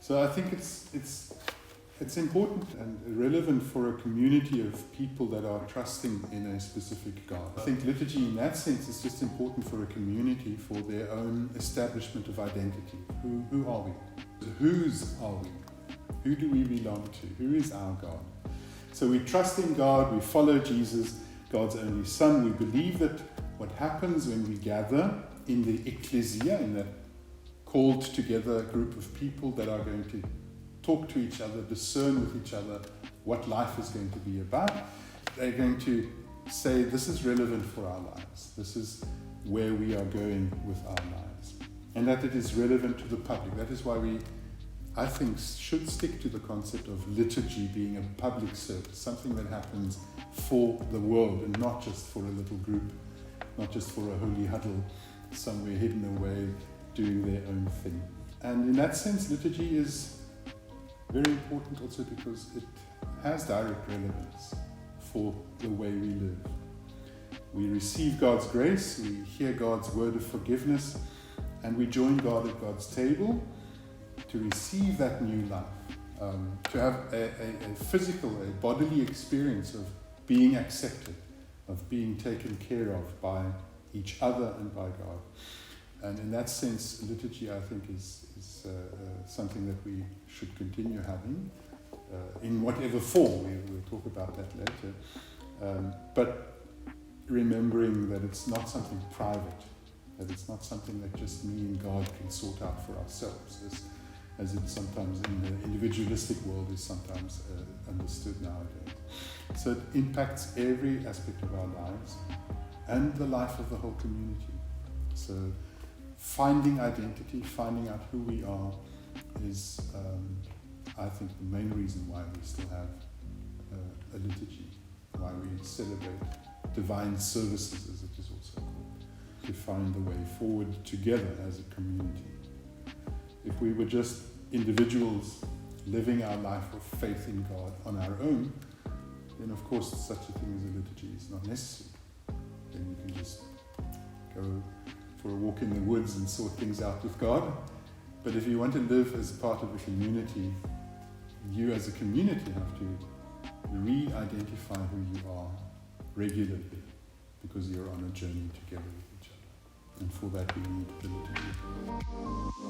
So I think it's important and relevant for a community of people that are trusting in a specific God. I think liturgy in that sense is just important for a community for their own establishment of identity. Who are we? Whose are we? Who do we belong to? Who is our God? So we trust in God, we follow Jesus, God's only Son. We believe that what happens when we gather in the ecclesia, in that called together group of people that are going to talk to each other, discern with each other what life is going to be about, they're going to say, this is relevant for our lives. This is where we are going with our lives. And that it is relevant to the public. That is why we, I think, should stick to the concept of liturgy being a public service, something that happens for the world and not just for a little group, not just for a holy huddle somewhere hidden away doing their own thing. And in that sense, liturgy is very important also because it has direct relevance for the way we live. We receive God's grace, we hear God's word of forgiveness, and we join God at God's table to receive that new life, to have a physical, a bodily experience of being accepted, of being taken care of by each other and by God. And in that sense, liturgy, I think, is something that we should continue having in whatever form. We'll talk about that later. But remembering that it's not something private, that it's not something that just me and God can sort out for ourselves, as it sometimes in the individualistic world is sometimes understood nowadays. So it impacts every aspect of our lives and the life of the whole community. So finding identity, finding out who we are is, I think, the main reason why we still have a liturgy, why we celebrate divine services, as it is also called, to find the way forward together as a community. If we were just individuals living our life of faith in God on our own, then of course such a thing as a liturgy is not necessary. Then you can just go for a walk in the woods and sort things out with God. But if you want to live as part of a community, you as a community have to re-identify who you are regularly, because you're on a journey together with each other. And for that we need the liturgy.